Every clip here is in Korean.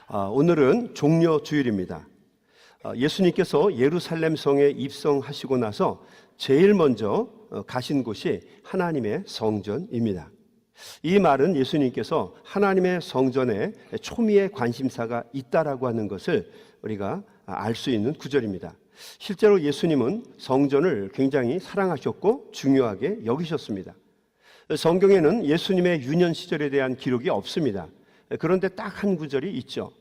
오늘은 종려 주일입니다. 예수님께서 예루살렘 성에 입성하시고 나서 제일 먼저 가신 곳이 하나님의 성전입니다. 이 말은 예수님께서 하나님의 성전에 초미의 관심사가 있다라고 하는 것을 우리가 알 수 있는 구절입니다. 실제로 예수님은 성전을 굉장히 사랑하셨고 중요하게 여기셨습니다. 성경에는 예수님의 유년 시절에 대한 기록이 없습니다. 그런데 딱 한 구절이 있죠.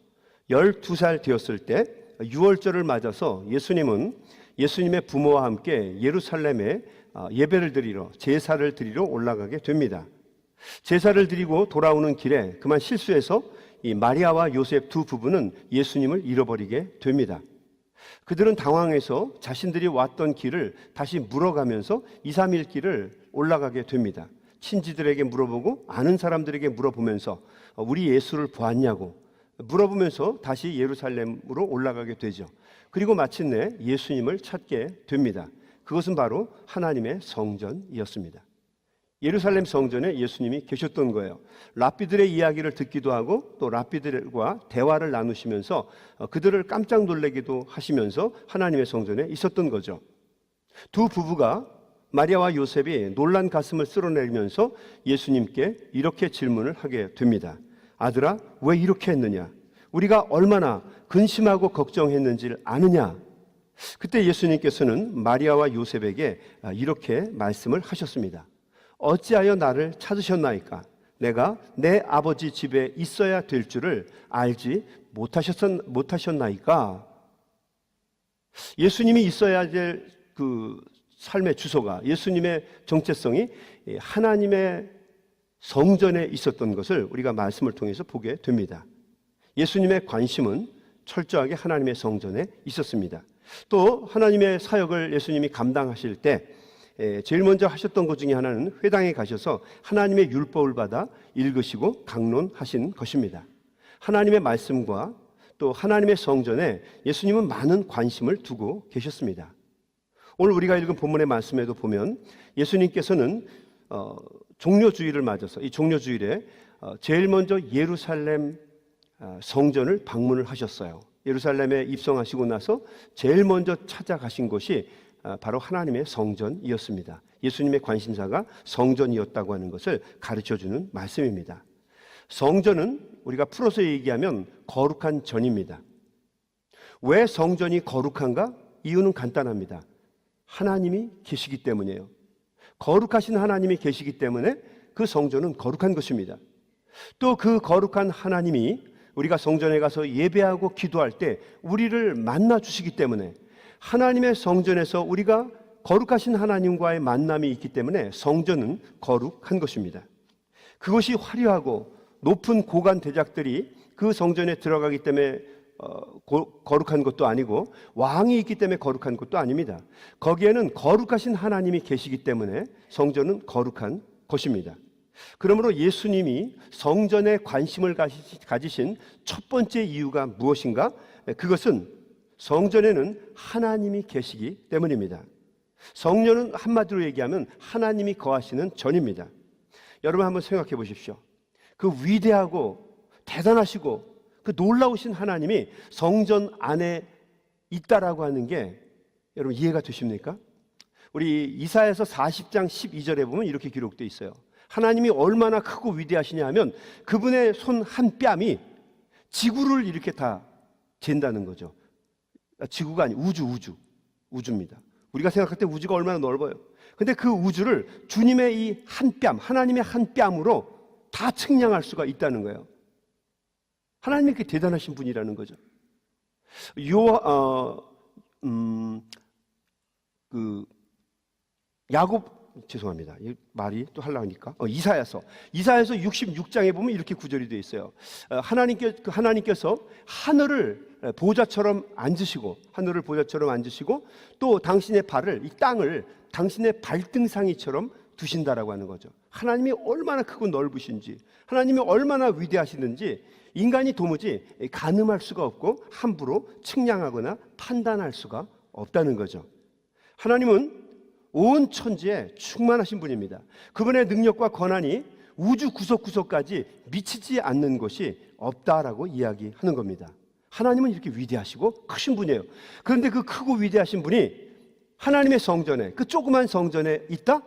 12살 되었을 때 유월절을 맞아서 예수님은 예수님의 부모와 함께 예루살렘에 예배를 드리러, 제사를 드리러 올라가게 됩니다. 제사를 드리고 돌아오는 길에 그만 실수해서 이 마리아와 요셉 두 부부는 예수님을 잃어버리게 됩니다. 그들은 당황해서 자신들이 왔던 길을 다시 물어가면서 2, 3일 길을 올라가게 됩니다. 친지들에게 물어보고 아는 사람들에게 물어보면서 우리 예수를 보았냐고 물어보면서 다시 예루살렘으로 올라가게 되죠. 그리고 마침내 예수님을 찾게 됩니다. 그것은 바로 하나님의 성전이었습니다. 예루살렘 성전에 예수님이 계셨던 거예요. 랍비들의 이야기를 듣기도 하고 또 랍비들과 대화를 나누시면서 그들을 깜짝 놀라기도 하시면서 하나님의 성전에 있었던 거죠. 두 부부가 마리아와 요셉이 놀란 가슴을 쓸어내리면서 예수님께 이렇게 질문을 하게 됩니다. 아들아, 왜 이렇게 했느냐? 우리가 얼마나 근심하고 걱정했는지를 아느냐? 그때 예수님께서는 마리아와 요셉에게 이렇게 말씀을 하셨습니다. 어찌하여 나를 찾으셨나이까? 내가 내 아버지 집에 있어야 될 줄을 알지 못하셨나이까? 예수님이 있어야 될 그 삶의 주소가, 예수님의 정체성이 하나님의 성전에 있었던 것을 우리가 말씀을 통해서 보게 됩니다. 예수님의 관심은 철저하게 하나님의 성전에 있었습니다. 또 하나님의 사역을 예수님이 감당하실 때 제일 먼저 하셨던 것 중에 하나는 회당에 가셔서 하나님의 율법을 받아 읽으시고 강론하신 것입니다. 하나님의 말씀과 또 하나님의 성전에 예수님은 많은 관심을 두고 계셨습니다. 오늘 우리가 읽은 본문의 말씀에도 보면 예수님께서는 종려주일을 맞아서 이 종려주일에 제일 먼저 예루살렘 성전을 방문을 하셨어요. 예루살렘에 입성하시고 나서 제일 먼저 찾아가신 곳이 바로 하나님의 성전이었습니다. 예수님의 관심사가 성전이었다고 하는 것을 가르쳐주는 말씀입니다. 성전은 우리가 풀어서 얘기하면 거룩한 전입니다. 왜 성전이 거룩한가? 이유는 간단합니다. 하나님이 계시기 때문이에요. 거룩하신 하나님이 계시기 때문에 그 성전은 거룩한 것입니다. 또 그 거룩한 하나님이 우리가 성전에 가서 예배하고 기도할 때 우리를 만나 주시기 때문에 하나님의 성전에서 우리가 거룩하신 하나님과의 만남이 있기 때문에 성전은 거룩한 것입니다. 그것이 화려하고 높은 고관 대작들이 그 성전에 들어가기 때문에 거룩한 것도 아니고 왕이 있기 때문에 거룩한 것도 아닙니다. 거기에는 거룩하신 하나님이 계시기 때문에 성전은 거룩한 것입니다. 그러므로 예수님이 성전에 관심을 가지신 첫 번째 이유가 무엇인가? 그것은 성전에는 하나님이 계시기 때문입니다. 성전은 한마디로 얘기하면 하나님이 거하시는 전입니다. 여러분 한번 생각해 보십시오. 그 위대하고 대단하시고 그 놀라우신 하나님이 성전 안에 있다라고 하는 게 여러분 이해가 되십니까? 우리 이사야서 40장 12절에 보면 이렇게 기록되어 있어요. 하나님이 얼마나 크고 위대하시냐 하면 그분의 손 한 뺨이 지구를 이렇게 다 잰다는 거죠. 지구가 아니 우주입니다. 우리가 생각할 때 우주가 얼마나 넓어요. 근데 그 우주를 주님의 이 한 뺨, 하나님의 한 뺨으로 다 측량할 수가 있다는 거예요. 하나님이 그렇게 대단하신 분이라는 거죠. 죄송합니다. 말이 또 하려니까. 이사야서 66장에 보면 이렇게 구절이 되어 있어요. 하나님께서 하늘을 보좌처럼 앉으시고 또 당신의 발을, 이 땅을 당신의 발등상이처럼 두신다라고 하는 거죠. 하나님이 얼마나 크고 넓으신지, 하나님이 얼마나 위대하시는지 인간이 도무지 가늠할 수가 없고 함부로 측량하거나 판단할 수가 없다는 거죠. 하나님은 온 천지에 충만하신 분입니다. 그분의 능력과 권한이 우주 구석구석까지 미치지 않는 것이 없다라고 이야기하는 겁니다. 하나님은 이렇게 위대하시고 크신 분이에요. 그런데 그 크고 위대하신 분이 하나님의 성전에, 그 조그만 성전에 있다?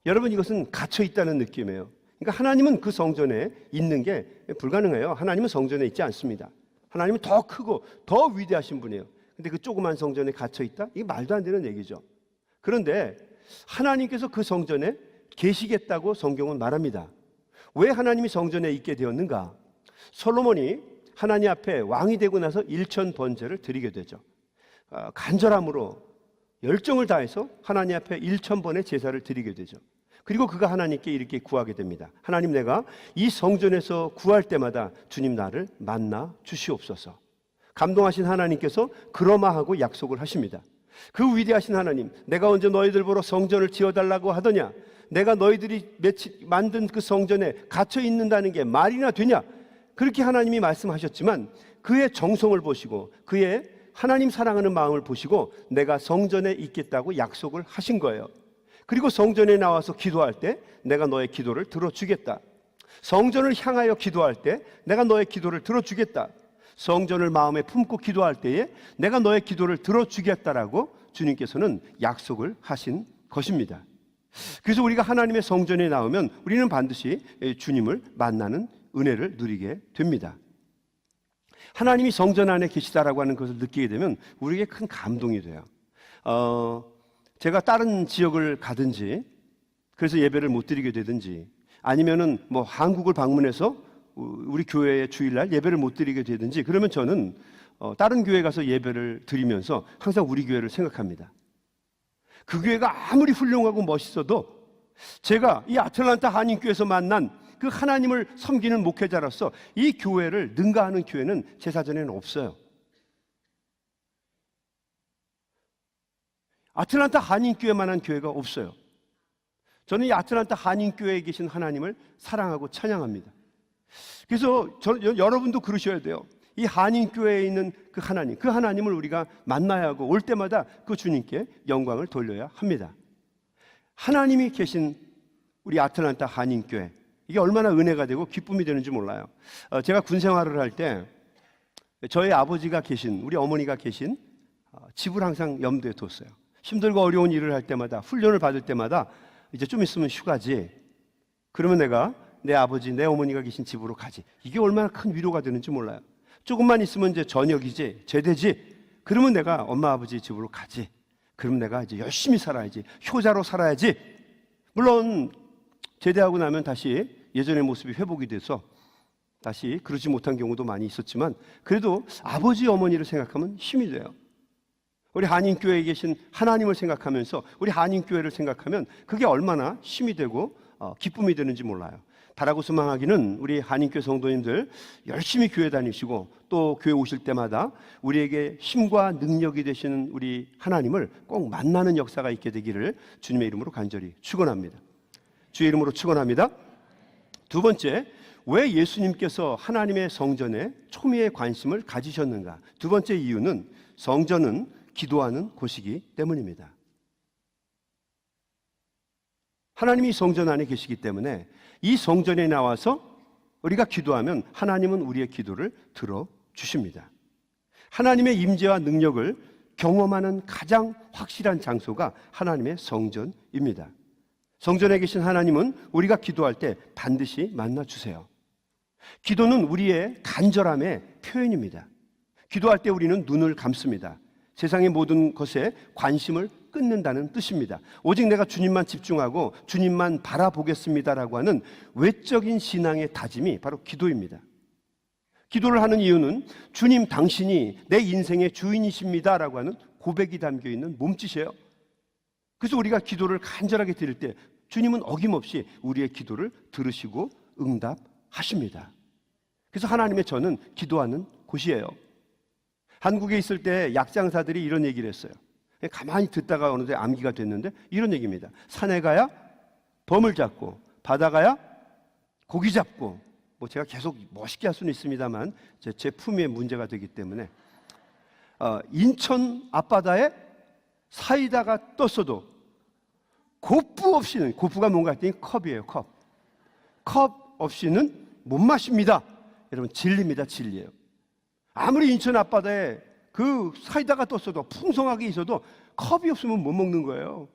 여러분, 이것은 갇혀 있다는 느낌이에요. 그러니까 하나님은 그 성전에 있는 게 불가능해요. 하나님은 성전에 있지 않습니다. 하나님은 더 크고 더 위대하신 분이에요. 근데 그 조그만 성전에 갇혀 있다? 이게 말도 안 되는 얘기죠. 그런데 하나님께서 그 성전에 계시겠다고 성경은 말합니다. 왜 하나님이 성전에 있게 되었는가? 솔로몬이 하나님 앞에 왕이 되고 나서 일천 번제를 드리게 되죠. 간절함으로 열정을 다해서 하나님 앞에 1000번의 제사를 드리게 되죠. 그리고 그가 하나님께 이렇게 구하게 됩니다. 하나님, 내가 이 성전에서 구할 때마다 주님 나를 만나 주시옵소서. 감동하신 하나님께서 그러마하고 약속을 하십니다. 그 위대하신 하나님, 내가 언제 너희들 보러 성전을 지어달라고 하더냐? 내가 너희들이 만든 그 성전에 갇혀 있는다는 게 말이나 되냐? 그렇게 하나님이 말씀하셨지만 그의 정성을 보시고 그의 하나님 사랑하는 마음을 보시고 내가 성전에 있겠다고 약속을 하신 거예요. 그리고 성전에 나와서 기도할 때 내가 너의 기도를 들어주겠다. 성전을 향하여 기도할 때 내가 너의 기도를 들어주겠다. 성전을 마음에 품고 기도할 때에 내가 너의 기도를 들어주겠다라고 주님께서는 약속을 하신 것입니다. 그래서 우리가 하나님의 성전에 나오면 우리는 반드시 주님을 만나는 은혜를 누리게 됩니다. 하나님이 성전 안에 계시다라고 하는 것을 느끼게 되면 우리에게 큰 감동이 돼요. 제가 다른 지역을 가든지, 그래서 예배를 못 드리게 되든지, 아니면은 뭐 한국을 방문해서 우리 교회의 주일날 예배를 못 드리게 되든지, 그러면 저는 다른 교회 가서 예배를 드리면서 항상 우리 교회를 생각합니다. 그 교회가 아무리 훌륭하고 멋있어도 제가 이 아틀란타 한인교회에서 만난 그 하나님을 섬기는 목회자로서 이 교회를 능가하는 교회는 제 사전에는 없어요. 아틀란타 한인교회만한 교회가 없어요. 저는 이 아틀란타 한인교회에 계신 하나님을 사랑하고 찬양합니다. 그래서 여러분도 그러셔야 돼요. 이 한인교회에 있는 그 하나님을 우리가 만나야 하고 올 때마다 그 주님께 영광을 돌려야 합니다. 하나님이 계신 우리 아틀란타 한인교회, 이게 얼마나 은혜가 되고 기쁨이 되는지 몰라요. 제가 군 생활을 할 때 저희 아버지가 계신, 우리 어머니가 계신 집을 항상 염두에 뒀어요. 힘들고 어려운 일을 할 때마다, 훈련을 받을 때마다 이제 좀 있으면 휴가지. 그러면 내가 내 아버지, 내 어머니가 계신 집으로 가지. 이게 얼마나 큰 위로가 되는지 몰라요. 조금만 있으면 이제 저녁이지, 제대지. 그러면 내가 엄마 아버지 집으로 가지. 그럼 내가 이제 열심히 살아야지, 효자로 살아야지. 물론 제대하고 나면 다시 예전의 모습이 회복이 돼서 다시 그러지 못한 경우도 많이 있었지만, 그래도 아버지 어머니를 생각하면 힘이 돼요. 우리 한인교회에 계신 하나님을 생각하면서 우리 한인교회를 생각하면 그게 얼마나 힘이 되고 기쁨이 되는지 몰라요. 바라고 소망하기는 우리 한인교회 성도님들 열심히 교회 다니시고 또 교회 오실 때마다 우리에게 힘과 능력이 되시는 우리 하나님을 꼭 만나는 역사가 있게 되기를 주님의 이름으로 간절히 축원합니다. 주의 이름으로 축원합니다. 두 번째, 왜 예수님께서 하나님의 성전에 초미의 관심을 가지셨는가? 두 번째 이유는 성전은 기도하는 곳이기 때문입니다. 하나님이 성전 안에 계시기 때문에 이 성전에 나와서 우리가 기도하면 하나님은 우리의 기도를 들어주십니다. 하나님의 임재와 능력을 경험하는 가장 확실한 장소가 하나님의 성전입니다. 성전에 계신 하나님은 우리가 기도할 때 반드시 만나주세요. 기도는 우리의 간절함의 표현입니다. 기도할 때 우리는 눈을 감습니다. 세상의 모든 것에 관심을 끊는다는 뜻입니다. 오직 내가 주님만 집중하고 주님만 바라보겠습니다라고 하는 외적인 신앙의 다짐이 바로 기도입니다. 기도를 하는 이유는 주님 당신이 내 인생의 주인이십니다라고 하는 고백이 담겨 있는 몸짓이에요. 그래서 우리가 기도를 간절하게 드릴 때 주님은 어김없이 우리의 기도를 들으시고 응답하십니다. 그래서 하나님의 저는 기도하는 곳이에요. 한국에 있을 때 약장사들이 이런 얘기를 했어요. 가만히 듣다가 어느새 암기가 됐는데 이런 얘기입니다. 산에 가야 범을 잡고 바다 가야 고기 잡고, 뭐 제가 계속 멋있게 할 수는 있습니다만 제 품위에 문제가 되기 때문에 인천 앞바다에 사이다가 떴어도 고프 없이는, 고프가 뭔가 했더니 컵이에요. 컵 없이는 못 마십니다. 여러분, 진리입니다. 진리예요. 아무리 인천 앞바다에 그 사이다가 떴어도, 풍성하게 있어도 컵이 없으면 못 먹는 거예요.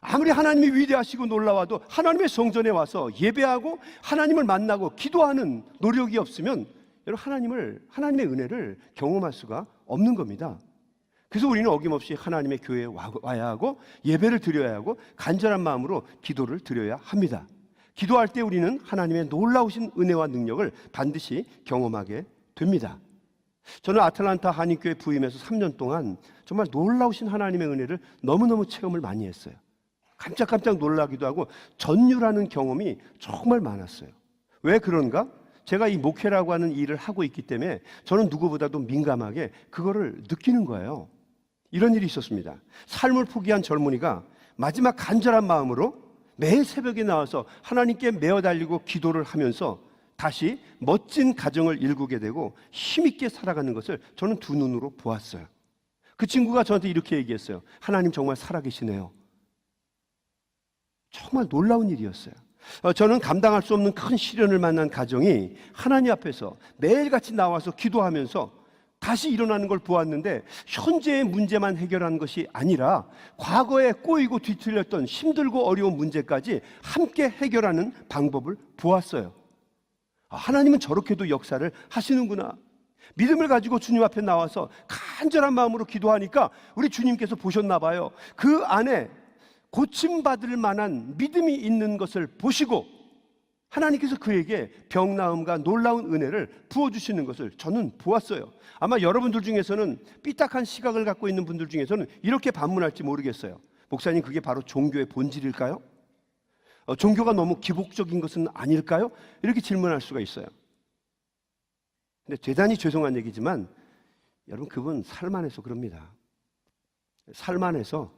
아무리 하나님이 위대하시고 놀라워도 하나님의 성전에 와서 예배하고 하나님을 만나고 기도하는 노력이 없으면 여러분, 하나님의 은혜를 경험할 수가 없는 겁니다. 그래서 우리는 어김없이 하나님의 교회에 와야 하고 예배를 드려야 하고 간절한 마음으로 기도를 드려야 합니다. 기도할 때 우리는 하나님의 놀라우신 은혜와 능력을 반드시 경험하게 됩니다. 저는 아틀란타 한인교회 부임해서 3년 동안 정말 놀라우신 하나님의 은혜를 너무너무 체험을 많이 했어요. 깜짝깜짝 놀라기도 하고 전율하는 경험이 정말 많았어요. 왜 그런가? 제가 이 목회라고 하는 일을 하고 있기 때문에 저는 누구보다도 민감하게 그거를 느끼는 거예요. 이런 일이 있었습니다. 삶을 포기한 젊은이가 마지막 간절한 마음으로 매일 새벽에 나와서 하나님께 매어 달리고 기도를 하면서 다시 멋진 가정을 일구게 되고 힘있게 살아가는 것을 저는 두 눈으로 보았어요. 그 친구가 저한테 이렇게 얘기했어요. 하나님 정말 살아계시네요. 정말 놀라운 일이었어요. 저는 감당할 수 없는 큰 시련을 만난 가정이 하나님 앞에서 매일같이 나와서 기도하면서 다시 일어나는 걸 보았는데, 현재의 문제만 해결하는 것이 아니라 과거에 꼬이고 뒤틀렸던 힘들고 어려운 문제까지 함께 해결하는 방법을 보았어요. 하나님은 저렇게도 역사를 하시는구나. 믿음을 가지고 주님 앞에 나와서 간절한 마음으로 기도하니까 우리 주님께서 보셨나 봐요. 그 안에 고침받을 만한 믿음이 있는 것을 보시고 하나님께서 그에게 병 나음과 놀라운 은혜를 부어주시는 것을 저는 보았어요. 아마 여러분들 중에서는 삐딱한 시각을 갖고 있는 분들 중에서는 이렇게 반문할지 모르겠어요. 목사님, 그게 바로 종교의 본질일까요? 종교가 너무 기복적인 것은 아닐까요? 이렇게 질문할 수가 있어요. 근데 대단히 죄송한 얘기지만 여러분, 그분 살만해서 그럽니다. 살만해서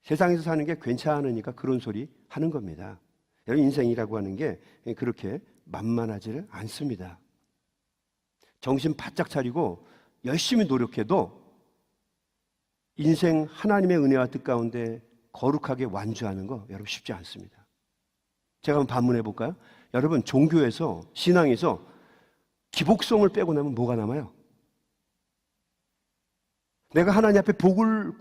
세상에서 사는 게 괜찮으니까 그런 소리 하는 겁니다. 여러분, 인생이라고 하는 게 그렇게 만만하지를 않습니다. 정신 바짝 차리고 열심히 노력해도 인생 하나님의 은혜와 뜻 가운데 거룩하게 완주하는 거 여러분 쉽지 않습니다. 제가 한번 반문해 볼까요? 여러분, 종교에서, 신앙에서 기복성을 빼고 나면 뭐가 남아요? 내가 하나님 앞에 복을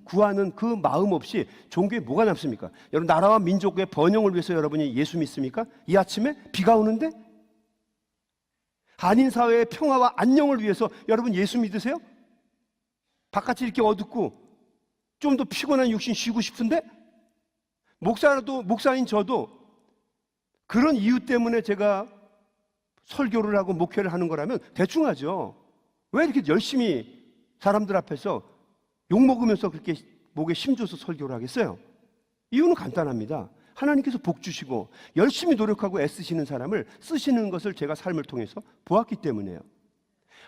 구하는 그 마음 없이 종교에 뭐가 남습니까? 여러분, 나라와 민족의 번영을 위해서 여러분이 예수 믿습니까? 이 아침에 비가 오는데? 한인 사회의 평화와 안녕을 위해서 여러분 예수 믿으세요? 바깥이 이렇게 어둡고 좀 더 피곤한 육신 쉬고 싶은데? 목사인 저도 그런 이유 때문에 제가 설교를 하고 목회를 하는 거라면 대충 하죠. 왜 이렇게 열심히 사람들 앞에서 욕먹으면서 그렇게 목에 힘줘서 설교를 하겠어요? 이유는 간단합니다. 하나님께서 복 주시고 열심히 노력하고 애쓰시는 사람을 쓰시는 것을 제가 삶을 통해서 보았기 때문에요.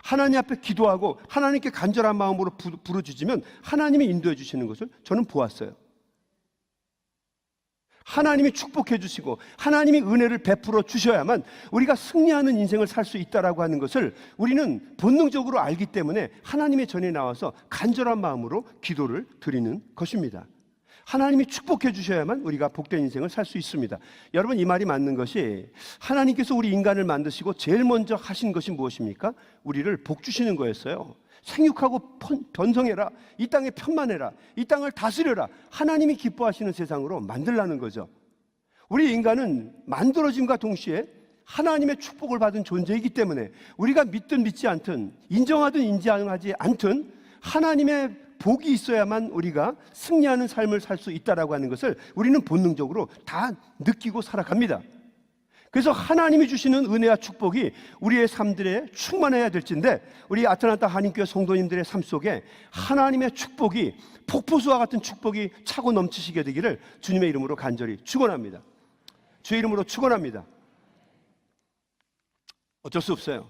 하나님 앞에 기도하고 하나님께 간절한 마음으로 부르짖으면 하나님이 인도해 주시는 것을 저는 보았어요. 하나님이 축복해 주시고 하나님이 은혜를 베풀어 주셔야만 우리가 승리하는 인생을 살 수 있다라고 하는 것을 우리는 본능적으로 알기 때문에 하나님의 전에 나와서 간절한 마음으로 기도를 드리는 것입니다. 하나님이 축복해 주셔야만 우리가 복된 인생을 살 수 있습니다. 여러분, 이 말이 맞는 것이 하나님께서 우리 인간을 만드시고 제일 먼저 하신 것이 무엇입니까? 우리를 복 주시는 거였어요. 생육하고 번성해라, 이 땅에 편만해라, 이 땅을 다스려라, 하나님이 기뻐하시는 세상으로 만들라는 거죠. 우리 인간은 만들어짐과 동시에 하나님의 축복을 받은 존재이기 때문에 우리가 믿든 믿지 않든, 인정하든 인정하지 않든 하나님의 복이 있어야만 우리가 승리하는 삶을 살 수 있다라고 하는 것을 우리는 본능적으로 다 느끼고 살아갑니다. 그래서 하나님이 주시는 은혜와 축복이 우리의 삶들에 충만해야 될진데, 우리 아틀란타 한인교회 성도님들의 삶 속에 하나님의 축복이, 폭포수와 같은 축복이 차고 넘치시게 되기를 주님의 이름으로 간절히 축원합니다. 주의 이름으로 축원합니다. 어쩔 수 없어요.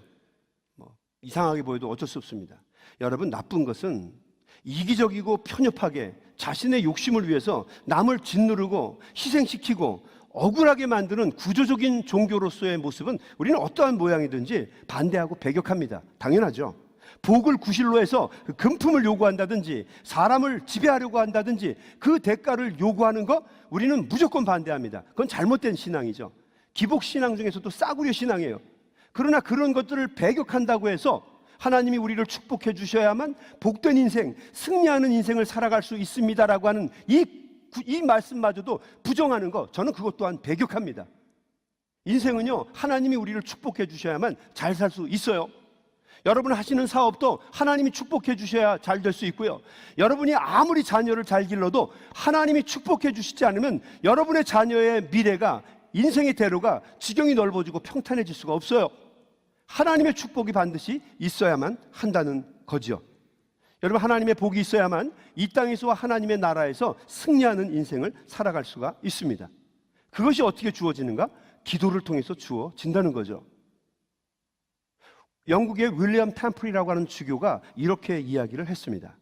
이상하게 보여도 어쩔 수 없습니다. 여러분, 나쁜 것은 이기적이고 편협하게 자신의 욕심을 위해서 남을 짓누르고 희생시키고 억울하게 만드는 구조적인 종교로서의 모습은 우리는 어떠한 모양이든지 반대하고 배격합니다. 당연하죠. 복을 구실로 해서 그 금품을 요구한다든지 사람을 지배하려고 한다든지 그 대가를 요구하는 거 우리는 무조건 반대합니다. 그건 잘못된 신앙이죠. 기복 신앙 중에서도 싸구려 신앙이에요. 그러나 그런 것들을 배격한다고 해서 하나님이 우리를 축복해 주셔야만 복된 인생, 승리하는 인생을 살아갈 수 있습니다라고 하는 이 말씀마저도 부정하는 거, 저는 그것 또한 배격합니다. 인생은요, 하나님이 우리를 축복해 주셔야만 잘 살 수 있어요. 여러분 하시는 사업도 하나님이 축복해 주셔야 잘 될 수 있고요. 여러분이 아무리 자녀를 잘 길러도 하나님이 축복해 주시지 않으면 여러분의 자녀의 미래가, 인생의 대로가 지경이 넓어지고 평탄해질 수가 없어요. 하나님의 축복이 반드시 있어야만 한다는 거죠. 여러분, 하나님의 복이 있어야만 이 땅에서와 하나님의 나라에서 승리하는 인생을 살아갈 수가 있습니다. 그것이 어떻게 주어지는가? 기도를 통해서 주어진다는 거죠. 영국의 윌리엄 템플이라고 하는 주교가 이렇게 이야기를 했습니다.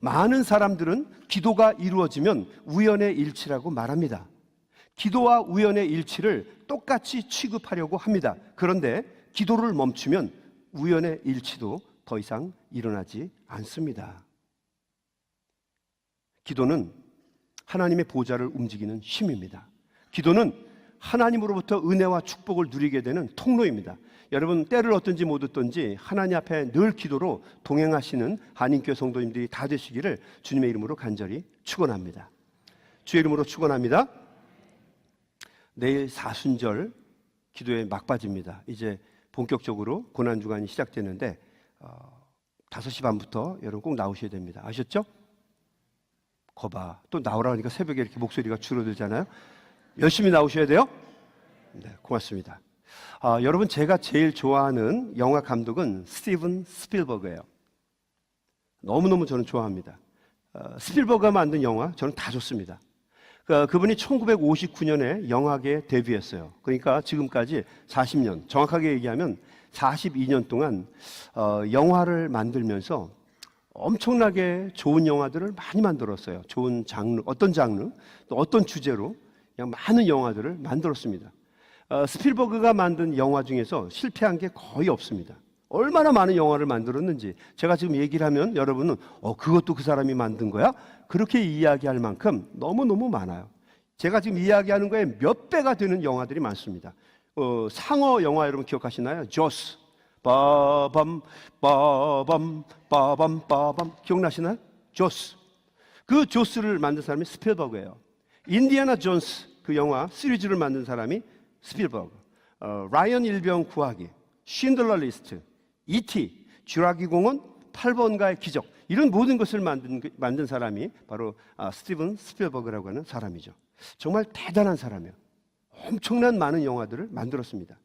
많은 사람들은 기도가 이루어지면 우연의 일치라고 말합니다. 기도와 우연의 일치를 똑같이 취급하려고 합니다. 그런데 기도를 멈추면 우연의 일치도 더 이상 일어나지 않습니다. 기도는 하나님의 보좌를 움직이는 힘입니다. 기도는 하나님으로부터 은혜와 축복을 누리게 되는 통로입니다. 여러분, 때를 얻든지 못 얻든지 하나님 앞에 늘 기도로 동행하시는 한인교회 성도님들이 다 되시기를 주님의 이름으로 간절히 축원합니다. 주의 이름으로 축원합니다. 내일 사순절 기도에 막바지입니다. 이제 본격적으로 고난주간이 시작되는데 5시 반부터 여러분 꼭 나오셔야 됩니다. 아셨죠? 거봐, 또 나오라 하니까 새벽에 이렇게 목소리가 줄어들잖아요. 열심히 나오셔야 돼요. 네, 고맙습니다. 여러분, 제가 제일 좋아하는 영화 감독은 스티븐 스필버그예요. 너무너무 저는 좋아합니다. 스필버그가 만든 영화 저는 다 좋습니다. 그분이 1959년에 영화계에 데뷔했어요. 그러니까 지금까지 40년, 정확하게 얘기하면 42년 동안 영화를 만들면서 엄청나게 좋은 영화들을 많이 만들었어요. 좋은 장르, 어떤 장르, 또 어떤 주제로 그냥 많은 영화들을 만들었습니다. 스필버그가 만든 영화 중에서 실패한 게 거의 없습니다. 얼마나 많은 영화를 만들었는지 제가 지금 얘기를 하면 여러분은 그것도 그 사람이 만든 거야? 그렇게 이야기할 만큼 너무너무 많아요. 제가 지금 이야기하는 거에 몇 배가 되는 영화들이 많습니다. 상어 영화 여러분 기억하시나요? 조스. 빠밤 빠밤 빠밤 빠밤 기억나시나요? 조스. 그 조스를 만든 사람이 스필버그예요. 인디아나 존스 그 영화 시리즈를 만든 사람이 스필버그. 라이언 일병 구하기, 쉰들러 리스트, E.T., 쥐라기 공원, 8번가의 기적, 이런 모든 것을 만든 사람이 바로 스티븐 스필버그라고 하는 사람이죠. 정말 대단한 사람이에요. 엄청난 많은 영화들을 만들었습니다.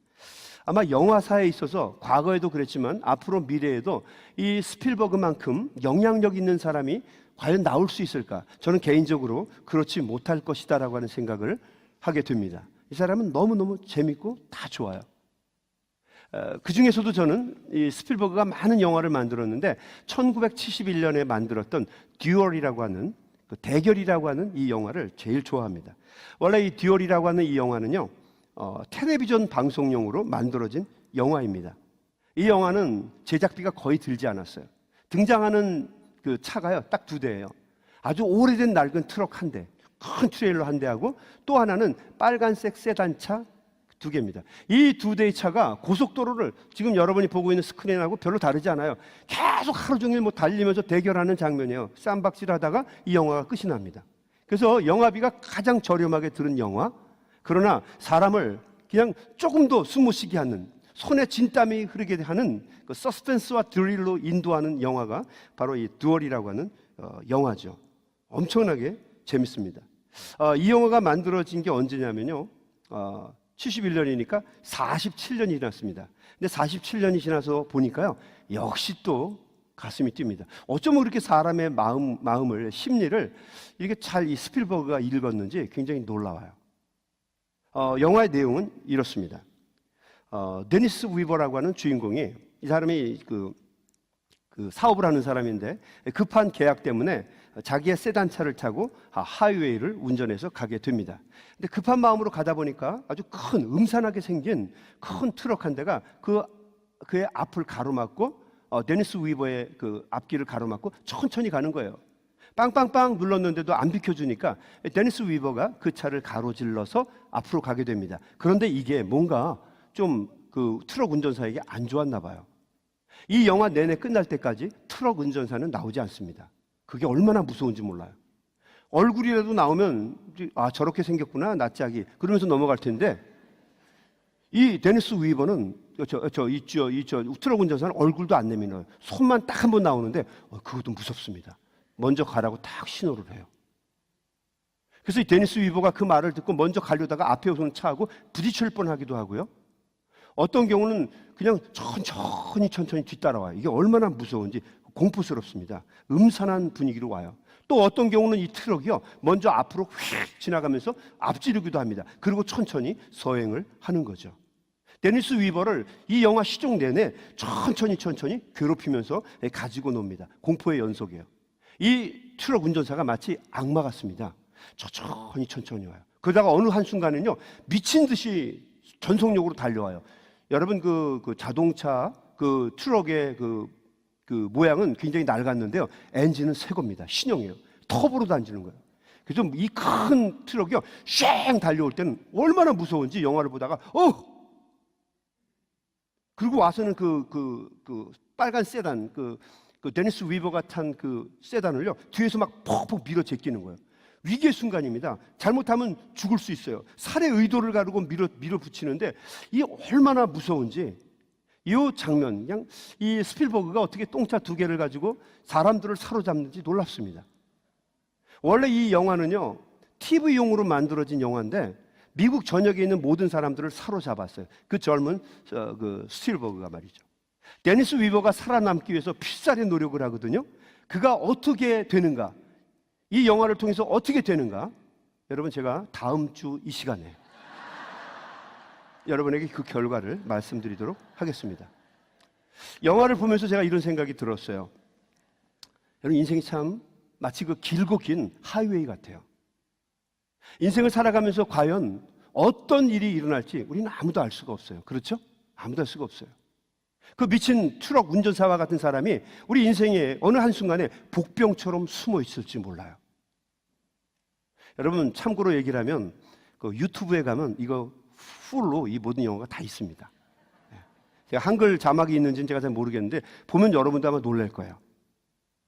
아마 영화사에 있어서 과거에도 그랬지만 앞으로 미래에도 이 스필버그만큼 영향력 있는 사람이 과연 나올 수 있을까? 저는 개인적으로 그렇지 못할 것이다라고 하는 생각을 하게 됩니다. 이 사람은 너무너무 재밌고 다 좋아요. 그 중에서도 저는 이 스필버그가 많은 영화를 만들었는데 1971년에 만들었던 듀얼이라고 하는 그 대결이라고 하는 이 영화를 제일 좋아합니다. 원래 이 듀얼이라고 하는 이 영화는요, 텔레비전 방송용으로 만들어진 영화입니다. 이 영화는 제작비가 거의 들지 않았어요. 등장하는 그 차가요, 딱 2대예요. 아주 오래된 낡은 트럭 1대, 큰 트레일러 1대하고 또 하나는 빨간색 세단차 2개입니다. 이 2대의 차가 고속도로를 지금 여러분이 보고 있는 스크린하고 별로 다르지 않아요. 계속 하루 종일 달리면서 대결하는 장면이에요. 쌈박질하다가 이 영화가 끝이 납니다. 그래서 영화비가 가장 저렴하게 드는 영화, 그러나 사람을 그냥 조금 더 숨 못 쉬게 하는, 손에 진땀이 흐르게 하는 그 서스펜스와 드릴로 인도하는 영화가 바로 이 듀얼이라고 하는 영화죠. 엄청나게 재밌습니다. 이 영화가 만들어진 게 언제냐면요, 71년이니까 47년이 지났습니다. 근데 47년이 지나서 보니까요, 역시 또 가슴이 뜁니다. 어쩌면 그렇게 사람의 마음을, 심리를 이렇게 잘 이 스필버그가 읽었는지 굉장히 놀라워요. 영화의 내용은 이렇습니다. 데니스 위버라고 하는 주인공이, 이 사람이 그 사업을 하는 사람인데 급한 계약 때문에 자기의 세단차를 타고 하이웨이를 운전해서 가게 됩니다. 근데 급한 마음으로 가다 보니까 아주 큰 음산하게 생긴 큰 트럭 한 대가 그의 앞을 가로막고 데니스 위버의 그 앞길을 가로막고 천천히 가는 거예요. 빵빵빵 눌렀는데도 안 비켜주니까 데니스 위버가 그 차를 가로질러서 앞으로 가게 됩니다. 그런데 이게 뭔가 좀 그 트럭 운전사에게 안 좋았나 봐요. 이 영화 내내 끝날 때까지 트럭 운전사는 나오지 않습니다. 그게 얼마나 무서운지 몰라요. 얼굴이라도 나오면 저렇게 생겼구나 낯짝이 그러면서 넘어갈 텐데 이 데니스 위버는 이 트럭 운전사는 얼굴도 안 내밀어요. 손만 딱 한 번 나오는데 그것도 무섭습니다. 먼저 가라고 딱 신호를 해요. 그래서 이 데니스 위버가 그 말을 듣고 먼저 가려다가 앞에 오는 차하고 부딪힐 뻔하기도 하고요. 어떤 경우는 그냥 천천히 뒤따라와요. 이게 얼마나 무서운지 공포스럽습니다. 음산한 분위기로 와요. 또 어떤 경우는 이 트럭이요 먼저 앞으로 휙 지나가면서 앞지르기도 합니다. 그리고 천천히 서행을 하는 거죠. 데니스 위버를 이 영화 시종 내내 천천히 괴롭히면서 가지고 놉니다. 공포의 연속이에요. 이 트럭 운전사가 마치 악마 같습니다. 천천히 와요. 그러다가 어느 한순간은요 미친 듯이 전속력으로 달려와요. 여러분 그 자동차 그 트럭의 그 모양은 굉장히 낡았는데요. 엔진은 새 겁니다. 신형이에요. 터보로 다니는 거예요. 그래서 이 큰 트럭이요 쉥 달려올 때는 얼마나 무서운지 영화를 보다가 그리고 와서는 그 빨간 세단 그 데니스 위버가 탄 그 세단을요 뒤에서 막 퍽퍽 밀어 제끼는 거예요. 위기의 순간입니다. 잘못하면 죽을 수 있어요. 살해 의도를 가르고 밀어붙이는데 이 얼마나 무서운지 이 장면 그냥 이 스필버그가 어떻게 똥차 2개를 가지고 사람들을 사로잡는지 놀랍습니다. 원래 이 영화는요 TV용으로 만들어진 영화인데 미국 전역에 있는 모든 사람들을 사로잡았어요. 그 젊은 그 스필버그가 말이죠. 데니스 위버가 살아남기 위해서 필살의 노력을 하거든요. 그가 어떻게 되는가? 이 영화를 통해서 어떻게 되는가? 여러분 제가 다음 주 이 시간에 여러분에게 그 결과를 말씀드리도록 하겠습니다. 영화를 보면서 제가 이런 생각이 들었어요. 여러분 인생이 참 마치 그 길고 긴 하이웨이 같아요. 인생을 살아가면서 과연 어떤 일이 일어날지 우리는 아무도 알 수가 없어요. 그렇죠? 아무도 알 수가 없어요. 그 미친 트럭 운전사와 같은 사람이 우리 인생의 어느 한순간에 복병처럼 숨어 있을지 몰라요. 여러분 참고로 얘기를 하면 그 유튜브에 가면 이거 풀로 이 모든 영화가 다 있습니다. 제가 한글 자막이 있는지는 제가 잘 모르겠는데 보면 여러분도 아마 놀랄 거예요.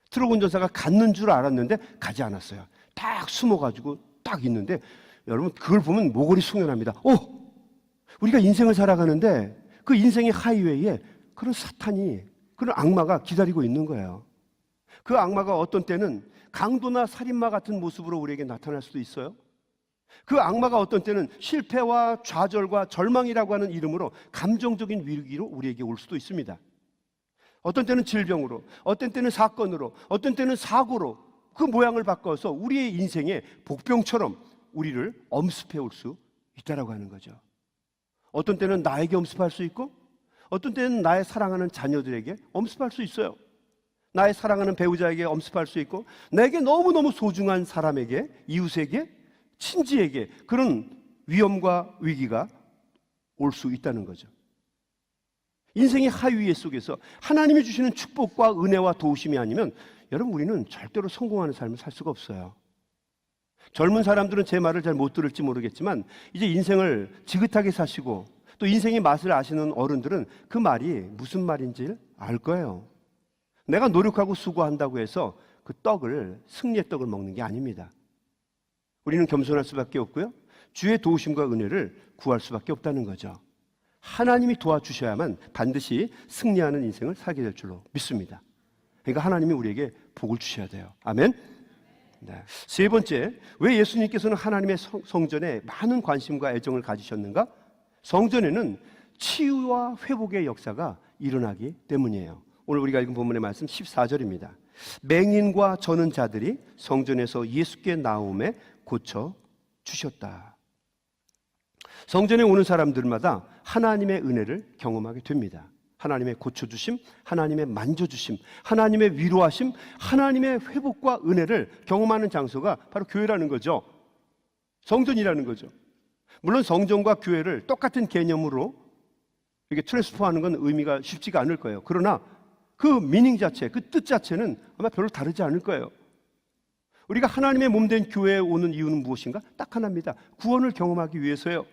트럭 운전사가 갔는 줄 알았는데 가지 않았어요. 딱 숨어가지고 딱 있는데 여러분 그걸 보면 모골이 숭연합니다. 우리가 인생을 살아가는데 그 인생의 하이웨이에 그런 사탄이 그런 악마가 기다리고 있는 거예요. 그 악마가 어떤 때는 강도나 살인마 같은 모습으로 우리에게 나타날 수도 있어요. 그 악마가 어떤 때는 실패와 좌절과 절망이라고 하는 이름으로 감정적인 위기로 우리에게 올 수도 있습니다. 어떤 때는 질병으로, 어떤 때는 사건으로, 어떤 때는 사고로 그 모양을 바꿔서 우리의 인생의 복병처럼 우리를 엄습해 올 수 있다라고 하는 거죠. 어떤 때는 나에게 엄습할 수 있고 어떤 때는 나의 사랑하는 자녀들에게 엄습할 수 있어요. 나의 사랑하는 배우자에게 엄습할 수 있고 내게 너무너무 소중한 사람에게, 이웃에게, 친지에게 그런 위험과 위기가 올 수 있다는 거죠. 인생의 하위에 속에서 하나님이 주시는 축복과 은혜와 도우심이 아니면 여러분 우리는 절대로 성공하는 삶을 살 수가 없어요. 젊은 사람들은 제 말을 잘 못 들을지 모르겠지만 이제 인생을 지긋하게 사시고 또 인생의 맛을 아시는 어른들은 그 말이 무슨 말인지 알 거예요. 내가 노력하고 수고한다고 해서 그 떡을, 승리의 떡을 먹는 게 아닙니다. 우리는 겸손할 수밖에 없고요. 주의 도우심과 은혜를 구할 수밖에 없다는 거죠. 하나님이 도와주셔야만 반드시 승리하는 인생을 살게 될 줄로 믿습니다. 그러니까 하나님이 우리에게 복을 주셔야 돼요. 아멘. 네. 세 번째, 왜 예수님께서는 하나님의 성전에 많은 관심과 애정을 가지셨는가? 성전에는 치유와 회복의 역사가 일어나기 때문이에요. 오늘 우리가 읽은 본문의 말씀 14절입니다. 맹인과 저는 자들이 성전에서 예수께 나옴에 고쳐 주셨다. 성전에 오는 사람들마다 하나님의 은혜를 경험하게 됩니다. 하나님의 고쳐주심, 하나님의 만져주심, 하나님의 위로하심, 하나님의 회복과 은혜를 경험하는 장소가 바로 교회라는 거죠. 성전이라는 거죠. 물론 성전과 교회를 똑같은 개념으로 이렇게 트랜스포하는 건 의미가 쉽지가 않을 거예요. 그러나 그 미닝 자체, 그 뜻 자체는 아마 별로 다르지 않을 거예요. 우리가 하나님의 몸된 교회에 오는 이유는 무엇인가? 딱 하나입니다. 구원을 경험하기 위해서요.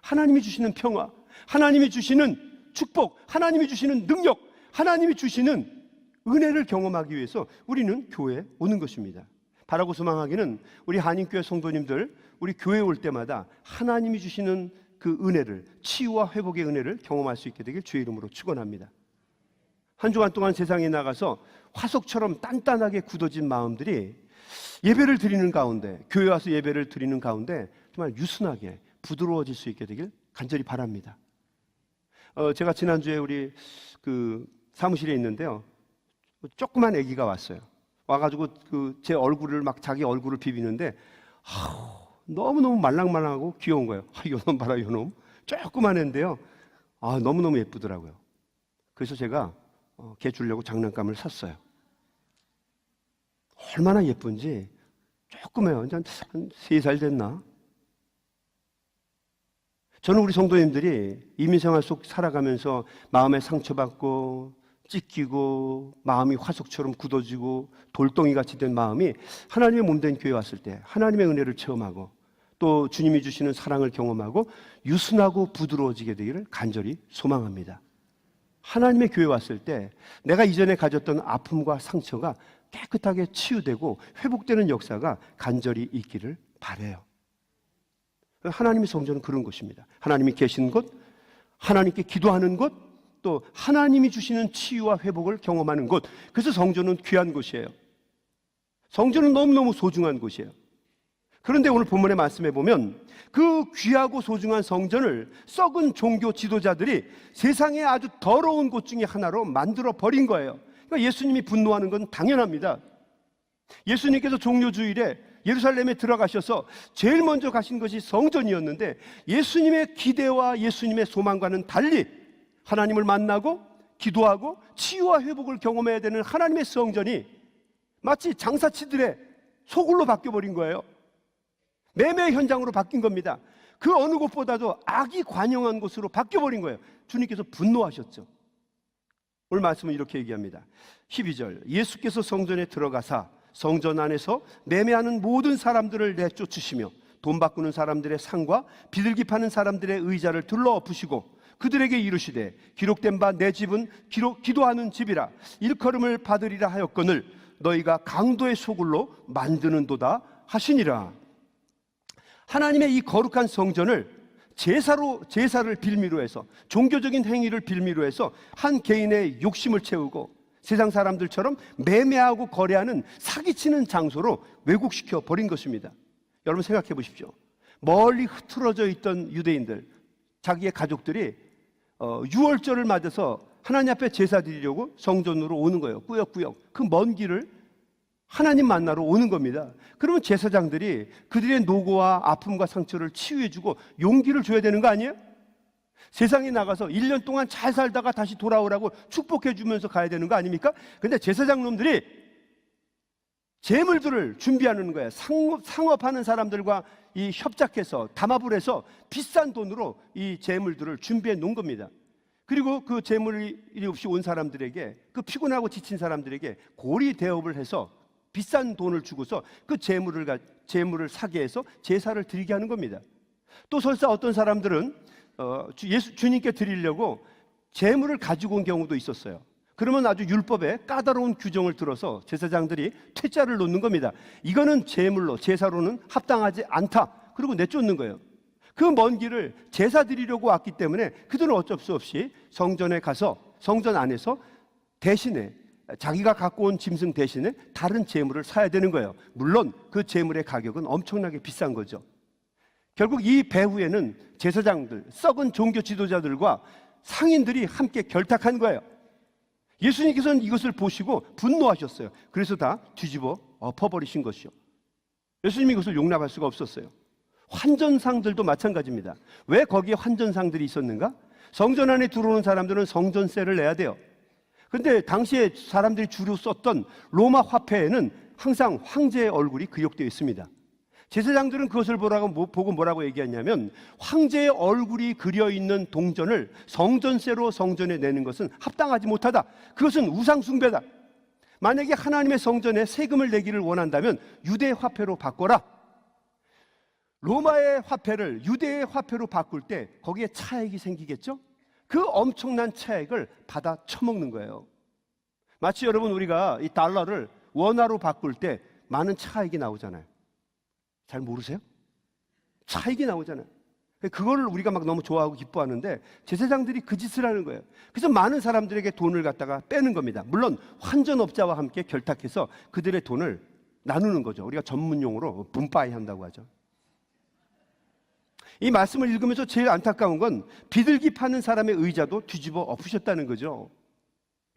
하나님이 주시는 평화, 하나님이 주시는 축복, 하나님이 주시는 능력, 하나님이 주시는 은혜를 경험하기 위해서 우리는 교회에 오는 것입니다. 바라고 소망하기는 우리 한인교회 성도님들, 우리 교회에 올 때마다 하나님이 주시는 그 은혜를, 치유와 회복의 은혜를 경험할 수 있게 되길 주의 이름으로 축원합니다. 한 주간 동안 세상에 나가서 화석처럼 단단하게 굳어진 마음들이 예배를 드리는 가운데, 교회 와서 예배를 드리는 가운데 정말 유순하게 부드러워질 수 있게 되길 간절히 바랍니다. 제가 지난주에 우리 그 사무실에 있는데요, 조그만 아기가 왔어요. 와가지고 제 얼굴을 막 자기 얼굴을 비비는데 너무너무 말랑말랑하고 귀여운 거예요. 요놈 봐라, 요놈. 조그만 애인데요, 너무너무 예쁘더라고요. 그래서 제가 걔 주려고 장난감을 샀어요. 얼마나 예쁜지. 조그매요. 한 3살 됐나? 저는 우리 성도님들이 이민생활 속 살아가면서 마음에 상처받고 찢기고 마음이 화석처럼 굳어지고 돌덩이같이 된 마음이 하나님의 몸된 교회에 왔을 때 하나님의 은혜를 체험하고 또 주님이 주시는 사랑을 경험하고 유순하고 부드러워지게 되기를 간절히 소망합니다. 하나님의 교회에 왔을 때 내가 이전에 가졌던 아픔과 상처가 깨끗하게 치유되고 회복되는 역사가 간절히 있기를 바라요. 하나님의 성전은 그런 곳입니다. 하나님이 계신 곳, 하나님께 기도하는 곳, 또 하나님이 주시는 치유와 회복을 경험하는 곳. 그래서 성전은 귀한 곳이에요. 성전은 너무너무 소중한 곳이에요. 그런데 오늘 본문의 말씀에 보면 그 귀하고 소중한 성전을 썩은 종교 지도자들이 세상의 아주 더러운 곳 중에 하나로 만들어 버린 거예요. 그러니까 예수님이 분노하는 건 당연합니다. 예수님께서 종료주일에 예루살렘에 들어가셔서 제일 먼저 가신 것이 성전이었는데 예수님의 기대와 예수님의 소망과는 달리 하나님을 만나고 기도하고 치유와 회복을 경험해야 되는 하나님의 성전이 마치 장사치들의 소굴로 바뀌어버린 거예요. 매매 현장으로 바뀐 겁니다. 그 어느 곳보다도 악이 관영한 곳으로 바뀌어버린 거예요. 주님께서 분노하셨죠. 오늘 말씀은 이렇게 얘기합니다. 12절, 예수께서 성전에 들어가사 성전 안에서 매매하는 모든 사람들을 내쫓으시며 돈 바꾸는 사람들의 상과 비둘기 파는 사람들의 의자를 둘러엎으시고 그들에게 이르시되 기록된 바 내 집은 기도하는 집이라 일컬음을 받으리라 하였거늘 너희가 강도의 소굴로 만드는도다 하시니라. 하나님의 이 거룩한 성전을 제사를 빌미로 해서 종교적인 행위를 빌미로 해서 한 개인의 욕심을 채우고 세상 사람들처럼 매매하고 거래하는 사기치는 장소로 왜곡시켜 버린 것입니다. 여러분 생각해 보십시오. 멀리 흐트러져 있던 유대인들, 자기의 가족들이 유월절을 맞아서 하나님 앞에 제사 드리려고 성전으로 오는 거예요. 꾸역꾸역 그 먼 길을 하나님 만나러 오는 겁니다. 그러면 제사장들이 그들의 노고와 아픔과 상처를 치유해주고 용기를 줘야 되는 거 아니에요? 세상에 나가서 1년 동안 잘 살다가 다시 돌아오라고 축복해주면서 가야 되는 거 아닙니까? 근데 제사장놈들이 재물들을 준비하는 거예요. 상업하는 사람들과 이 협작해서 담합을 해서 비싼 돈으로 이 재물들을 준비해 놓은 겁니다. 그리고 그 재물이 없이 온 사람들에게, 그 피곤하고 지친 사람들에게 고리 대업을 해서 비싼 돈을 주고서 그 재물을 사게 해서 제사를 드리게 하는 겁니다. 또 설사 어떤 사람들은 주님께 드리려고 재물을 가지고 온 경우도 있었어요. 그러면 아주 율법에 까다로운 규정을 들어서 제사장들이 퇴짜를 놓는 겁니다. 이거는 제물로, 제사로는 합당하지 않다. 그리고 내쫓는 거예요. 그 먼 길을 제사 드리려고 왔기 때문에 그들은 어쩔 수 없이 성전에 가서 성전 안에서 대신에 자기가 갖고 온 짐승 대신에 다른 제물을 사야 되는 거예요. 물론 그 제물의 가격은 엄청나게 비싼 거죠. 결국 이 배후에는 제사장들, 썩은 종교 지도자들과 상인들이 함께 결탁한 거예요. 예수님께서는 이것을 보시고 분노하셨어요. 그래서 다 뒤집어 엎어버리신 것이요. 예수님이 이것을 용납할 수가 없었어요. 환전상들도 마찬가지입니다. 왜 거기에 환전상들이 있었는가? 성전 안에 들어오는 사람들은 성전세를 내야 돼요. 그런데 당시에 사람들이 주로 썼던 로마 화폐에는 항상 황제의 얼굴이 기록되어 있습니다. 제사장들은 그것을 보고 뭐라고 얘기했냐면 황제의 얼굴이 그려있는 동전을 성전세로 성전에 내는 것은 합당하지 못하다. 그것은 우상숭배다. 만약에 하나님의 성전에 세금을 내기를 원한다면 유대 화폐로 바꿔라. 로마의 화폐를 유대의 화폐로 바꿀 때 거기에 차액이 생기겠죠? 그 엄청난 차액을 받아 처먹는 거예요. 마치 여러분 우리가 이 달러를 원화로 바꿀 때 많은 차익이 나오잖아요. 잘 모르세요? 차익이 나오잖아요. 그거를 우리가 막 너무 좋아하고 기뻐하는데 제사장들이 그 짓을 하는 거예요. 그래서 많은 사람들에게 돈을 갖다가 빼는 겁니다. 물론 환전업자와 함께 결탁해서 그들의 돈을 나누는 거죠. 우리가 전문용어로 분파이 한다고 하죠. 이 말씀을 읽으면서 제일 안타까운 건 비둘기 파는 사람의 의자도 뒤집어 엎으셨다는 거죠.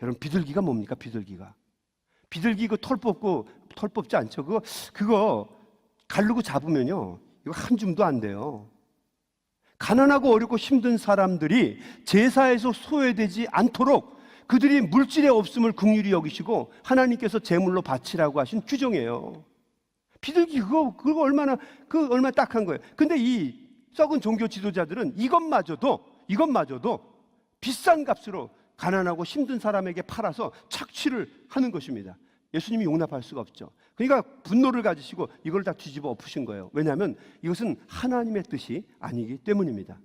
여러분, 비둘기가 뭡니까? 비둘기 그 털 뽑지 않죠? 그거 가르고 잡으면요, 이거 한 줌도 안 돼요. 가난하고 어렵고 힘든 사람들이 제사에서 소외되지 않도록 그들이 물질의 없음을 긍휼히 여기시고 하나님께서 제물로 바치라고 하신 규정이에요. 비둘기 그거 얼마나 딱한 거예요. 근데 이 썩은 종교 지도자들은 이것마저도 비싼 값으로 가난하고 힘든 사람에게 팔아서 착취를 하는 것입니다. 예수님이 용납할 수가 없죠. 그러니까 분노를 가지시고 이걸 다 뒤집어 엎으신 거예요. 왜냐하면 이것은 하나님의 뜻이 아니기 때문입니다.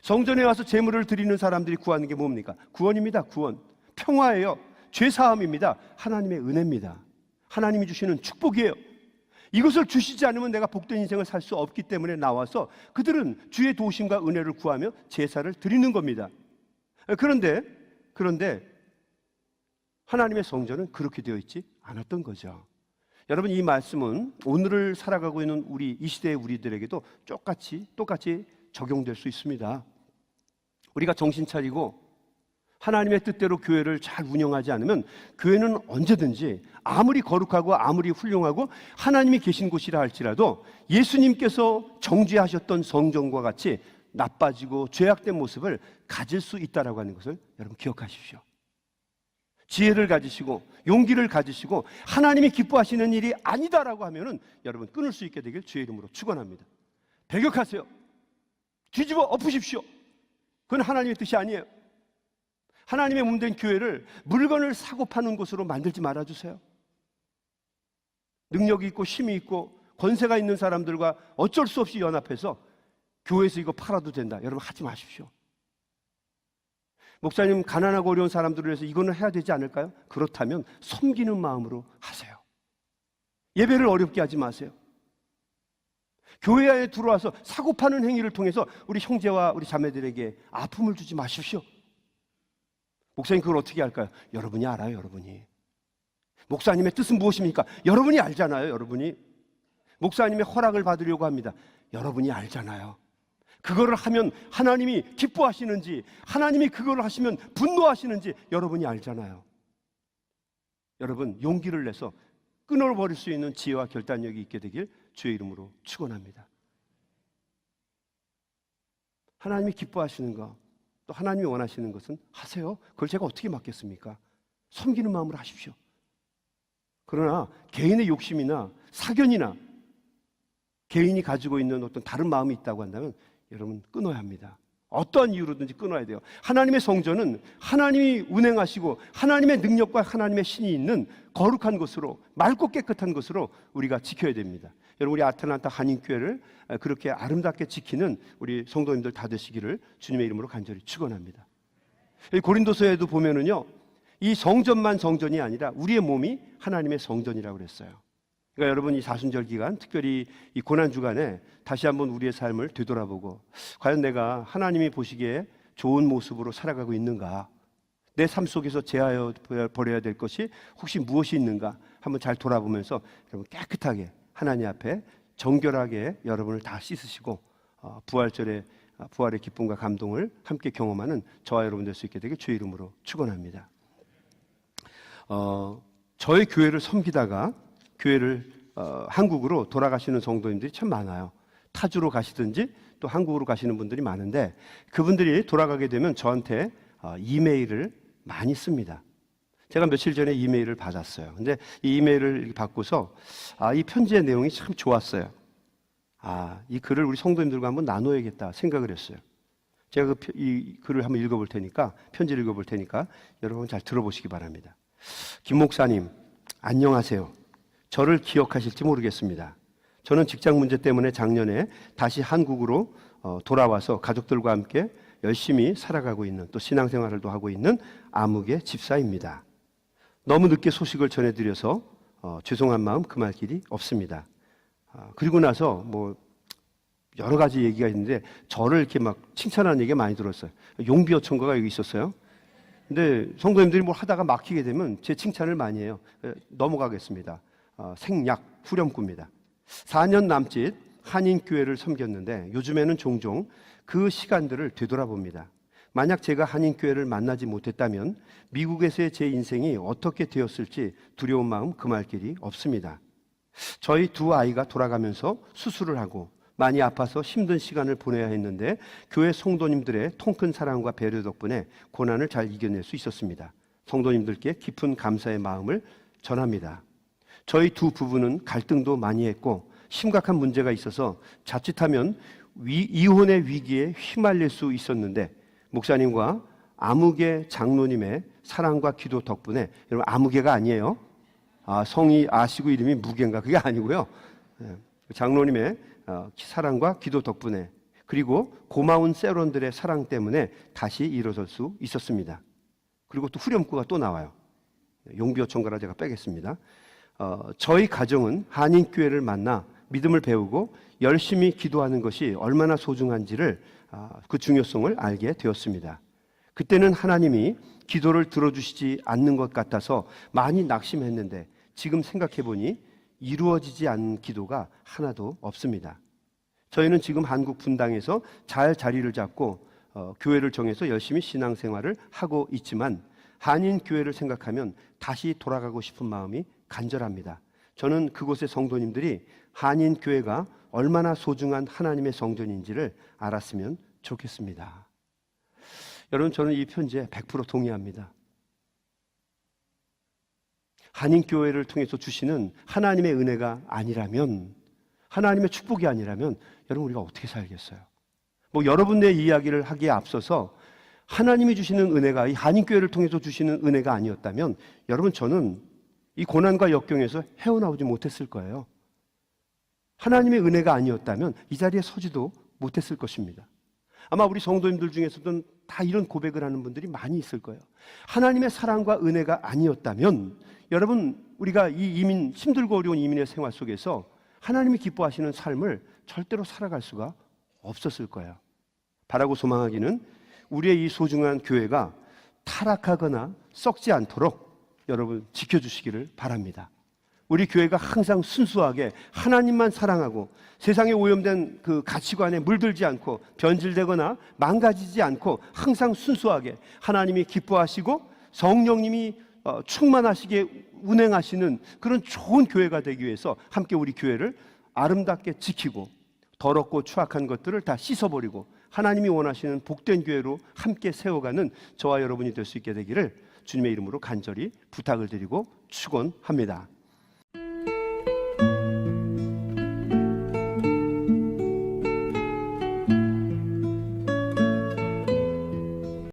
성전에 와서 제물을 드리는 사람들이 구하는 게 뭡니까? 구원입니다. 구원. 평화예요. 죄사함입니다. 하나님의 은혜입니다. 하나님이 주시는 축복이에요. 이것을 주시지 않으면 내가 복된 인생을 살 수 없기 때문에 나와서 그들은 주의 도우심과 은혜를 구하며 제사를 드리는 겁니다. 그런데 하나님의 성전은 그렇게 되어 있지 않았던 거죠. 여러분, 이 말씀은 오늘을 살아가고 있는 이 시대의 우리들에게도 똑같이 적용될 수 있습니다. 우리가 정신 차리고 하나님의 뜻대로 교회를 잘 운영하지 않으면 교회는 언제든지 아무리 거룩하고 아무리 훌륭하고 하나님이 계신 곳이라 할지라도 예수님께서 정죄하셨던 성전과 같이 나빠지고 죄악된 모습을 가질 수 있다라고 하는 것을 여러분 기억하십시오. 지혜를 가지시고 용기를 가지시고 하나님이 기뻐하시는 일이 아니다라고 하면은 여러분 끊을 수 있게 되길 주의 이름으로 축원합니다. 배격하세요. 뒤집어 엎으십시오. 그건 하나님의 뜻이 아니에요. 하나님의 몸된 교회를 물건을 사고 파는 곳으로 만들지 말아주세요. 능력이 있고 힘이 있고 권세가 있는 사람들과 어쩔 수 없이 연합해서 교회에서 이거 팔아도 된다. 여러분 하지 마십시오. 목사님, 가난하고 어려운 사람들을 위해서 이거는 해야 되지 않을까요? 그렇다면 섬기는 마음으로 하세요. 예배를 어렵게 하지 마세요. 교회 안에 들어와서 사고 파는 행위를 통해서 우리 형제와 우리 자매들에게 아픔을 주지 마십시오. 목사님, 그걸 어떻게 할까요? 여러분이 알아요. 여러분이. 목사님의 뜻은 무엇입니까? 여러분이 알잖아요. 여러분이. 목사님의 허락을 받으려고 합니다. 여러분이 알잖아요. 그거를 하면 하나님이 기뻐하시는지, 하나님이 그거를 하시면 분노하시는지 여러분이 알잖아요. 여러분, 용기를 내서 끊어버릴 수 있는 지혜와 결단력이 있게 되길 주의 이름으로 축원합니다. 하나님이 기뻐하시는 거, 또 하나님이 원하시는 것은 하세요. 그걸 제가 어떻게 막겠습니까? 섬기는 마음으로 하십시오. 그러나 개인의 욕심이나 사견이나 개인이 가지고 있는 어떤 다른 마음이 있다고 한다면 여러분 끊어야 합니다. 어떠한 이유로든지 끊어야 돼요. 하나님의 성전은 하나님이 운행하시고 하나님의 능력과 하나님의 신이 있는 거룩한 것으로, 맑고 깨끗한 것으로 우리가 지켜야 됩니다. 여러분, 우리 아틀란타 한인교회를 그렇게 아름답게 지키는 우리 성도님들 다 되시기를 주님의 이름으로 간절히 축원합니다. 고린도서에도 보면은요, 이 성전만 성전이 아니라 우리의 몸이 하나님의 성전이라고 그랬어요. 그러니까 여러분, 이 사순절 기간, 특별히 이 고난 주간에 다시 한번 우리의 삶을 되돌아보고 과연 내가 하나님이 보시기에 좋은 모습으로 살아가고 있는가, 내 삶 속에서 제하여 버려야 될 것이 혹시 무엇이 있는가 한번 잘 돌아보면서 여러분 깨끗하게 하나님 앞에 정결하게 여러분을 다 씻으시고 부활절에 부활의 기쁨과 감동을 함께 경험하는 저와 여러분 될 수 있게 되길 주의 이름으로 축원합니다. 저의 교회를 섬기다가 교회를 한국으로 돌아가시는 성도님들이 참 많아요. 타주로 가시든지 또 한국으로 가시는 분들이 많은데 그분들이 돌아가게 되면 저한테 이메일을 많이 씁니다. 제가 며칠 전에 이메일을 받았어요. 근데 이 이메일을 받고서 이 편지의 내용이 참 좋았어요. 이 글을 우리 성도님들과 한번 나눠야겠다 생각을 했어요. 제가 이 글을 한번 읽어볼 테니까, 편지를 읽어볼 테니까 여러분 잘 들어보시기 바랍니다. 김 목사님, 안녕하세요. 저를 기억하실지 모르겠습니다. 저는 직장 문제 때문에 작년에 다시 한국으로 돌아와서 가족들과 함께 열심히 살아가고 있는, 또 신앙생활을 하고 있는 암흑의 집사입니다. 너무 늦게 소식을 전해드려서 죄송한 마음 금할 길이 없습니다. 그리고 나서 뭐 여러 가지 얘기가 있는데 저를 이렇게 막 칭찬하는 얘기가 많이 들었어요. 용비어천가가 여기 있었어요. 근데 성도님들이 뭘 하다가 막히게 되면 제 칭찬을 많이 해요. 넘어가겠습니다. 생략, 후렴구입니다. 4년 남짓 한인교회를 섬겼는데 요즘에는 종종 그 시간들을 되돌아봅니다. 만약 제가 한인교회를 만나지 못했다면 미국에서의 제 인생이 어떻게 되었을지 두려운 마음 금할 길이 없습니다. 저희 두 아이가 돌아가면서 수술을 하고 많이 아파서 힘든 시간을 보내야 했는데 교회 성도님들의 통큰 사랑과 배려 덕분에 고난을 잘 이겨낼 수 있었습니다. 성도님들께 깊은 감사의 마음을 전합니다. 저희 두 부부는 갈등도 많이 했고 심각한 문제가 있어서 자칫하면 이혼의 위기에 휘말릴 수 있었는데 목사님과 아무개 장로님의 사랑과 기도 덕분에, 여러분 아무개가 아니에요. 성이 아시고 이름이 무개인가? 그게 아니고요. 장로님의 사랑과 기도 덕분에, 그리고 고마운 세론들의 사랑 때문에 다시 일어설 수 있었습니다. 그리고 또 후렴구가 또 나와요. 용비어천가라 제가 빼겠습니다. 저희 가정은 한인교회를 만나 믿음을 배우고 열심히 기도하는 것이 얼마나 소중한지를, 그 중요성을 알게 되었습니다. 그때는 하나님이 기도를 들어주시지 않는 것 같아서 많이 낙심했는데 지금 생각해보니 이루어지지 않은 기도가 하나도 없습니다. 저희는 지금 한국 분당에서 잘 자리를 잡고 교회를 정해서 열심히 신앙생활을 하고 있지만 한인교회를 생각하면 다시 돌아가고 싶은 마음이 간절합니다. 저는 그곳의 성도님들이 한인교회가 얼마나 소중한 하나님의 성전인지를 알았으면 좋겠습니다. 여러분, 저는 이 편지에 100% 동의합니다. 한인교회를 통해서 주시는 하나님의 은혜가 아니라면, 하나님의 축복이 아니라면 여러분 우리가 어떻게 살겠어요? 뭐 여러분의 이야기를 하기에 앞서서 하나님이 주시는 은혜가, 이 한인교회를 통해서 주시는 은혜가 아니었다면 여러분 저는 이 고난과 역경에서 헤어나오지 못했을 거예요. 하나님의 은혜가 아니었다면 이 자리에 서지도 못했을 것입니다. 아마 우리 성도님들 중에서도 다 이런 고백을 하는 분들이 많이 있을 거예요. 하나님의 사랑과 은혜가 아니었다면 여러분 우리가 이 힘들고 어려운 이민의 생활 속에서 하나님이 기뻐하시는 삶을 절대로 살아갈 수가 없었을 거예요. 바라고 소망하기는 우리의 이 소중한 교회가 타락하거나 썩지 않도록 여러분 지켜주시기를 바랍니다. 우리 교회가 항상 순수하게 하나님만 사랑하고 세상에 오염된 그 가치관에 물들지 않고 변질되거나 망가지지 않고 항상 순수하게 하나님이 기뻐하시고 성령님이 충만하시게 운행하시는 그런 좋은 교회가 되기 위해서 함께 우리 교회를 아름답게 지키고 더럽고 추악한 것들을 다 씻어버리고 하나님이 원하시는 복된 교회로 함께 세워가는 저와 여러분이 될 수 있게 되기를 주님의 이름으로 간절히 부탁을 드리고 축원합니다.